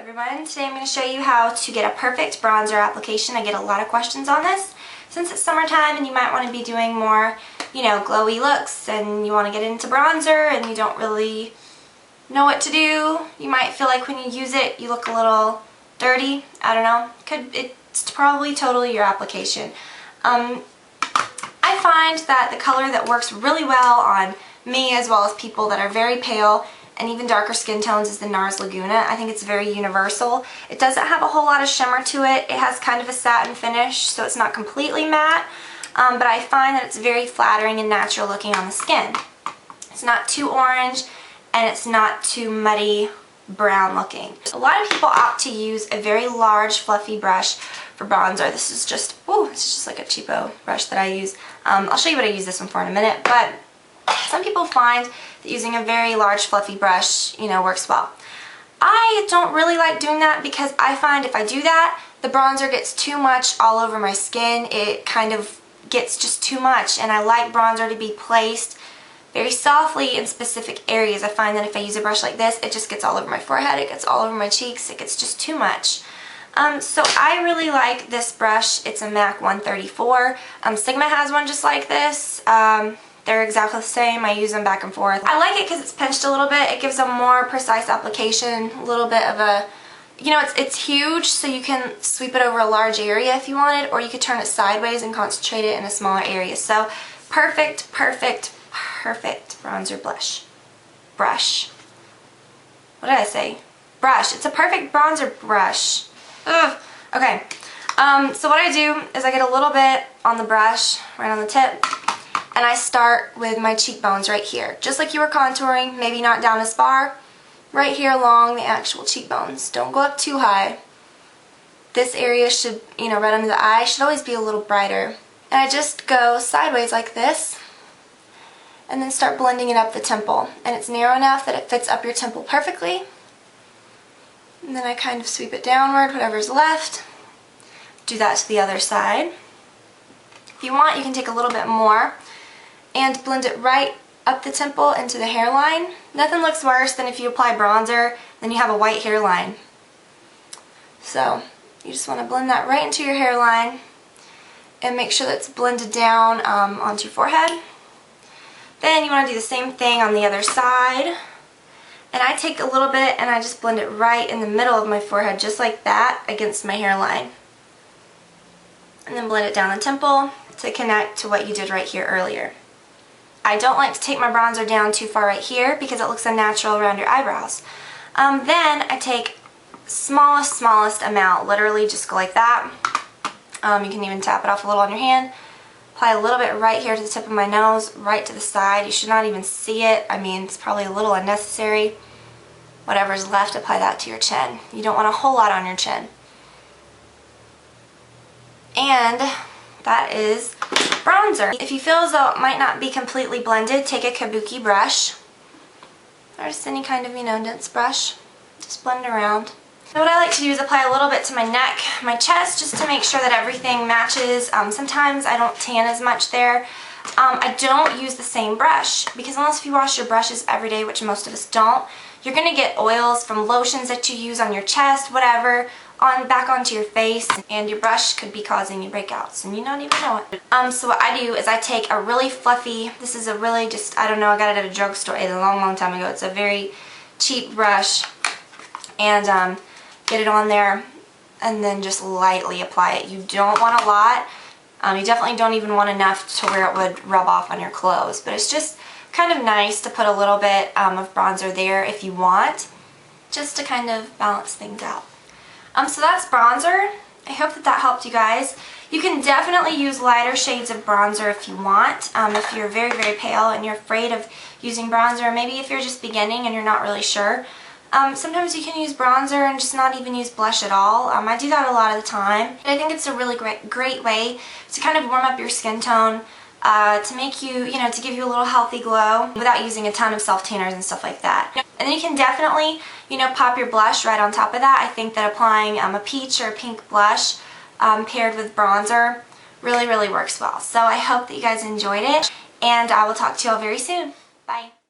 everyone. Today I'm going to show you how to get a perfect bronzer application. I get a lot of questions on this since it's summertime and you might want to be doing more, glowy looks and you want to get into bronzer and you don't really know what to do. You might feel like when you use it you look a little dirty. I don't know. It's probably totally your application. I find that the color that works really well on me as well as people that are very pale and even darker skin tones is the Nars Laguna. I think it's very universal. It doesn't have a whole lot of shimmer to it. It has kind of a satin finish, so it's not completely matte, but I find that it's very flattering and natural looking on the skin. It's not too orange and it's not too muddy brown looking. A lot of people opt to use a very large fluffy brush for bronzer. This is just, it's just like a cheapo brush that I use. I'll show you what I use this one for in a minute, but some people find that using a very large fluffy brush, works well. I don't really like doing that because I find if I do that, the bronzer gets too much all over my skin. It kind of gets just too much, and I like bronzer to be placed very softly in specific areas. I find that if I use a brush like this, it just gets all over my forehead, it gets all over my cheeks, it gets just too much. So I really like this brush. It's a MAC 134. Sigma has one just like this. They're exactly the same. I use them back and forth. I like it because it's pinched a little bit. It gives a more precise application, a little bit of a, it's huge, so you can sweep it over a large area if you wanted, or you could turn it sideways and concentrate it in a smaller area. So perfect, perfect, perfect bronzer brush. What did I say? Brush. It's a perfect bronzer brush. Ugh. Okay. So what I do is I get a little bit on the brush, right on the tip, and I start with my cheekbones right here. Just like you were contouring, maybe not down as far, right here along the actual cheekbones. Don't go up too high. This area should, right under the eye, should always be a little brighter. And I just go sideways like this, and then start blending it up the temple. And it's narrow enough that it fits up your temple perfectly. And then I kind of sweep it downward, whatever's left. Do that to the other side. If you want, you can take a little bit more and blend it right up the temple into the hairline. Nothing looks worse than if you apply bronzer, then you have a white hairline. So you just want to blend that right into your hairline and make sure that it's blended down onto your forehead. Then you want to do the same thing on the other side. And I take a little bit and I just blend it right in the middle of my forehead, just like that, against my hairline. And then blend it down the temple to connect to what you did right here earlier. I don't like to take my bronzer down too far right here because it looks unnatural around your eyebrows. Then I take smallest amount, literally just go like that. You can even tap it off a little on your hand. Apply a little bit right here to the tip of my nose, right to the side. You should not even see it. I mean, it's probably a little unnecessary. Whatever's left, apply that to your chin. You don't want a whole lot on your chin. And that is bronzer. If you feel as though it might not be completely blended, take a kabuki brush or just any kind of, dense brush. Just blend around. So what I like to do is apply a little bit to my neck, my chest, just to make sure that everything matches. Sometimes I don't tan as much there. I don't use the same brush because unless if you wash your brushes every day, which most of us don't, you're going to get oils from lotions that you use on your chest, whatever, back onto your face, and your brush could be causing you breakouts and you don't even know it. So what I do is I take a really fluffy, this is a really I don't know, I got it at a drugstore a long time ago. It's a very cheap brush, and get it on there and then just lightly apply it. You don't want a lot. You definitely don't even want enough to where it would rub off on your clothes, but it's just kind of nice to put a little bit of bronzer there if you want, just to kind of balance things out. So that's bronzer. I hope that helped you guys. You can definitely use lighter shades of bronzer if you want. If you're very, very pale and you're afraid of using bronzer, maybe if you're just beginning and you're not really sure. Sometimes you can use bronzer and just not even use blush at all. I do that a lot of the time. I think it's a really great way to kind of warm up your skin tone, to make you, to give you a little healthy glow without using a ton of self-tanners and stuff like that. And then you can definitely, pop your blush right on top of that. I think that applying a peach or a pink blush paired with bronzer really, really works well. So I hope that you guys enjoyed it, and I will talk to you all very soon. Bye.